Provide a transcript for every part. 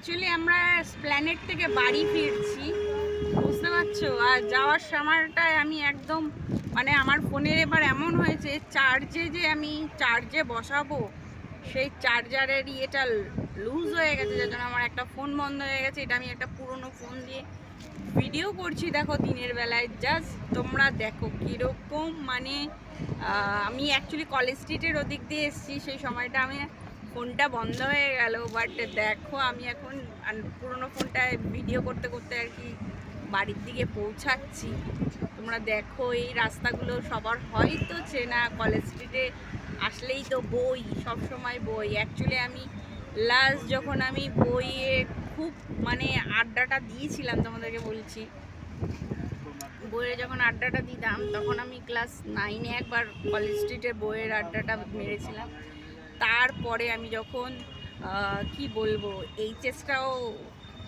Actually আমরা স্প্ল্যানেট থেকে বাড়ি ফিরছি, বুঝতে পারছো? আর যাওয়ার সময়টায় আমি একদম মানে আমার ফোনের এবার এমন হয়েছে আমি চার্জে বসাবো, সেই চার্জারের ইয়েটা লুজ হয়ে গেছে, যার জন্য আমার একটা ফোন বন্ধ হয়ে গেছে। এটা আমি একটা পুরনো ফোন দিয়ে ভিডিও করছি, দেখো দিনের বেলায়। জাস্ট তোমরা দেখো কীরকম মানে আমি অ্যাকচুয়ালি কলেজ স্ট্রিটের ওদিক দিয়ে এসেছি, সেই সময়টা আমি ফোনটা বন্ধ হয়ে গেল। বাট দেখো আমি এখন পুরোনো ফোনটায় ভিডিও করতে করতে আর কি বাড়ির দিকে পৌঁছাচ্ছি। তোমরা দেখো এই রাস্তাগুলো সবার হয়তো চেনা, কলেজ স্ট্রিটে আসলেই তো বই, সব সময় বই। অ্যাকচুয়ালি আমি লাস্ট যখন আমি বইয়ে খুব মানে আড্ডাটা দিয়েছিলাম, তোমাদেরকে বলছি, বইয়ে যখন আড্ডাটা দিতাম তখন আমি ক্লাস 9-এ একবার কলেজ স্ট্রিটে বইয়ের আড্ডাটা মেরেছিলাম। তারপরে আমি যখন কি বলবো এইচএসটাও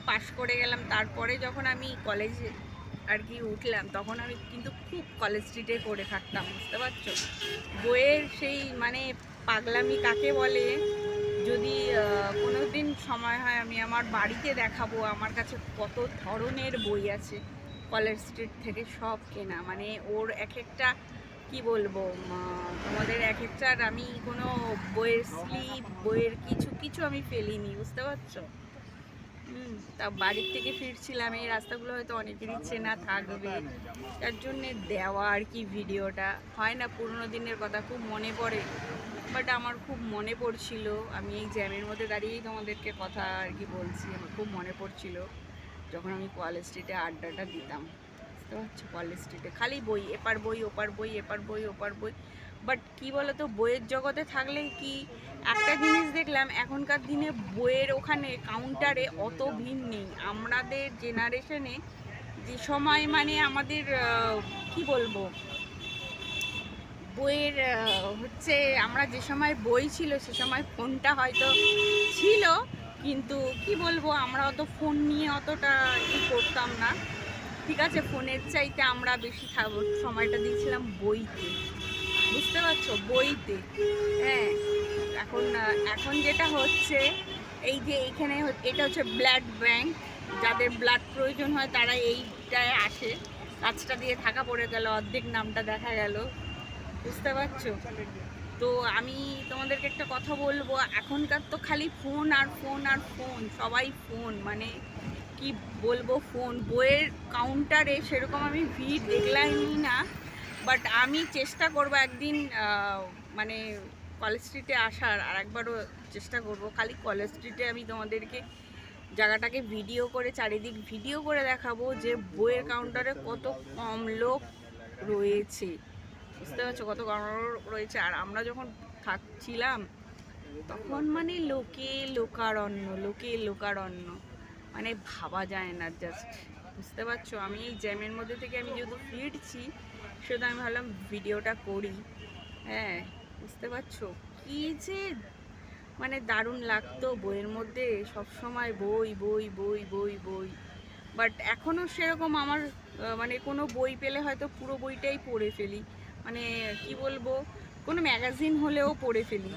পাশ করে গেলাম, তারপরে যখন আমি কলেজে আর কি উঠলাম, তখন আমি কিন্তু খুব কলেজ স্ট্রিটে করে থাকতাম, বুঝতে পারছো? বইয়ের সেই মানে পাগলামি কাকে বলে, যদি কোনো দিন সময় হয় আমি আমার বাড়িতে দেখাবো আমার কাছে কত ধরনের বই আছে কলেজ স্ট্রিট থেকে সব কেনা। মানে ওর এক একটা কি বলবো, তোমাদের এক একটার আমি কোনো বইয়ের স্লিপ, বইয়ের কিছু কিছু আমি ফেলিনি, বুঝতে পারছো? তা বাড়ির থেকে ফিরছিলাম, এই রাস্তাগুলো হয়তো অনেকেরই চেনা থাকবে, তার জন্যে দেওয়া আর কি ভিডিওটা। হয় না পুরোনো দিনের কথা খুব মনে পড়ে, বাট আমার খুব মনে পড়ছিল, আমি এই জ্যামের মধ্যে দাঁড়িয়েই তোমাদেরকে কথা আর কি বলছি। আমার খুব মনে পড়ছিল যখন আমি কলেজ স্ট্রিটে আড্ডাটা দিতাম, বুঝতে পারছো? কলেজ স্ট্রিটে খালি বই, এপার বই ওপার বই, এপার বই ওপার বই। বাট কি বলতো, বইয়ের জগতে থাকলে কি একটা জিনিস দেখলাম, এখনকার দিনে বইয়ের ওখানে কাউন্টারে অত ভিড় নেই। আমাদের জেনারেশনে যে সময় মানে আমাদের কি বলবো, বইয়ের হচ্ছে আমরা যে সময় বই ছিল সে সময় ফোনটা হয়তো ছিল, কিন্তু কি বলবো আমরা অত ফোন নিয়ে অতটা করতাম না। ঠিক আছে, ফোনের চাইতে আমরা বেশি সময়টা দিয়েছিলাম বইতে, বুঝতে পারছো? বইতে। হ্যাঁ, এখন এখন যেটা হচ্ছে এই যে এইখানে এটা হচ্ছে ব্লাড ব্যাংক, যাদের ব্লাড প্রয়োজন হয় তারা এইটায় আসে। কাজটা দিয়ে থাকা পড়ে গেল, অর্ধেক নামটা দেখা গেল, বুঝতে পারছো? তো আমি তোমাদেরকে একটা কথা বলবো, এখনকার তো খালি ফোন আর ফোন আর ফোন, সবাই ফোন, মানে কি বলবো, ফোন। বইয়ের কাউন্টারে সেরকম আমি ভিড় দেখলামই না, বাট আমি চেষ্টা করব একদিন মানে কলেজ স্ট্রিটে আসার, আর একবারও চেষ্টা করব খালি কলেজ স্ট্রিটে আমি তোমাদেরকে জায়গাটাকে ভিডিও করে, চারিদিক ভিডিও করে দেখাবো যে বইয়ের কাউন্টারে কত কম লোক রয়েছে, বুঝতে পারছো? কত কম রয়েছে। আর আমরা যখন থাকছিলাম তখন মানে লোকে লোকারণ্য, লোকে লোকারণ্য, মানে ভাবা যায় না জাস্ট, বুঝতে পারছো? আমি এই জ্যামের মধ্যে থেকে আমি যেহেতু ফিরছি, সেটা আমি ভাবলাম ভিডিওটা করি। হ্যাঁ, বুঝতে পারছো কি যে মানে দারুণ লাগতো বইয়ের মধ্যে, সব সময় বই বই বই বই বই। বাট এখনও সেরকম আমার মানে কোনো বই পেলে হয়তো পুরো বইটাই পড়ে ফেলি, মানে কি বলবো, কোনো ম্যাগাজিন হলেও পড়ে ফেলি,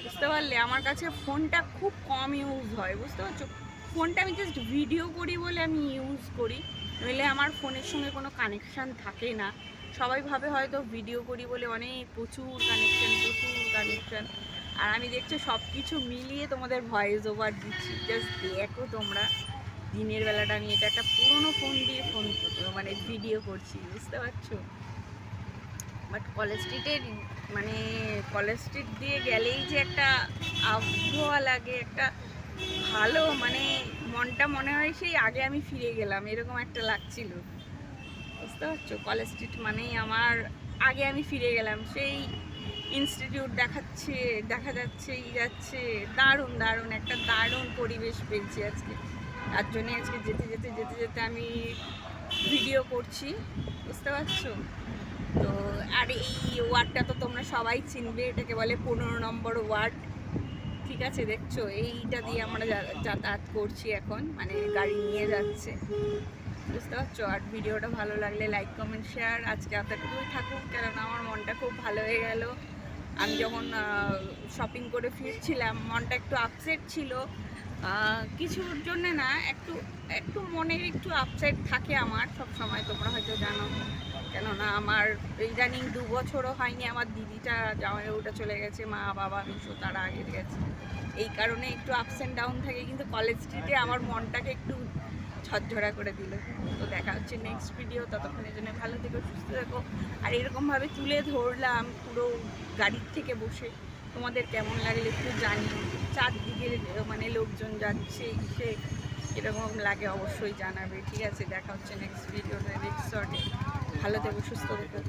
বুঝতে পারলে? আমার কাছে ফোনটা খুব কম ইউজ হয়, বুঝতে পারছো? ফোনটা আমি জাস্ট ভিডিও করি বলে আমি ইউজ করি, নইলে আমার ফোনের সঙ্গে কোনো কানেকশান থাকে না। সবাই ভাবে হয়তো ভিডিও করি বলে অনেক প্রচুর কানেকশান, প্রচুর কানেকশান। আর আমি দেখছো সব কিছু মিলিয়ে তোমাদের ভয়েস ওভার দিচ্ছি, জাস্ট দেখো তোমরা। দিনের বেলাটা আমি এটা একটা পুরোনো ফোন দিয়ে মানে ভিডিও করছি, বুঝতে পারছো? বাট কলেজ স্ট্রিটের মানে কলেজ স্ট্রিট দিয়ে গেলেই যে একটা আবহাওয়া লাগে, একটা ভালো মানে মনটা মনে হয় সেই আগে আমি ফিরে গেলাম, এরকম একটা লাগছিল, বুঝতে পারছো? কলেজ স্ট্রিট মানেই আমার আগে আমি ফিরে গেলাম, সেই ইনস্টিটিউট দেখা যাচ্ছে যাচ্ছে, দারুণ দারুণ একটা দারুণ পরিবেশ পেয়েছি আজকে। তার জন্যে আজকে যেতে যেতে যেতে যেতে আমি ভিডিও করছি, বুঝতে পারছো? তো আর এই ওয়ার্ডটা তো তোমরা সবাই চিনবে, এটাকে বলে 15 নম্বর ওয়ার্ড। ঠিক আছে, দেখছো এইটা দিয়ে আমরা যাতায়াত করছি এখন, মানে গাড়ি নিয়ে যাচ্ছে, বুঝতে পারছো? আর ভিডিওটা ভালো লাগলে লাইক কমেন্ট শেয়ার আজকে এতটুকুই থাকুক, কারণ আমার মনটা খুব ভালো হয়ে গেল। আমি যখন শপিং করে ফিরছিলাম মনটা একটু আপসেট ছিল, কিছুর জন্যে না, একটু একটু মনের একটু আপসেট থাকে আমার সব সময়, তোমরা হয়তো জানো। কেননা আমার ইদানিং 2 বছরও হয়নি আমার দিদিটা জামাইবাবুটা চলে গেছে, মা বাবা মিশো তারা আগে গেছে, এই কারণে একটু আপস অ্যান্ড ডাউন থাকে। কিন্তু কলেজ স্ট্রিটে আমার মনটাকে একটু ঝরঝরা করে দিল। তো দেখা হচ্ছে নেক্সট ভিডিও, ততক্ষণের জন্য ভালো থেকো, সুস্থ থেকো। আর এরকমভাবে তুলে ধরলাম পুরো গাড়ির থেকে বসে, তোমাদের কেমন লাগলে একটু জানি। চারদিকে মানে লোকজন যাচ্ছে সে কীরকম লাগে অবশ্যই জানাবে। ঠিক আছে, দেখা হচ্ছে নেক্সট ভিডিওতে, নেক্সট শর্টে। ভালো থেকো, সুস্থ থেকো।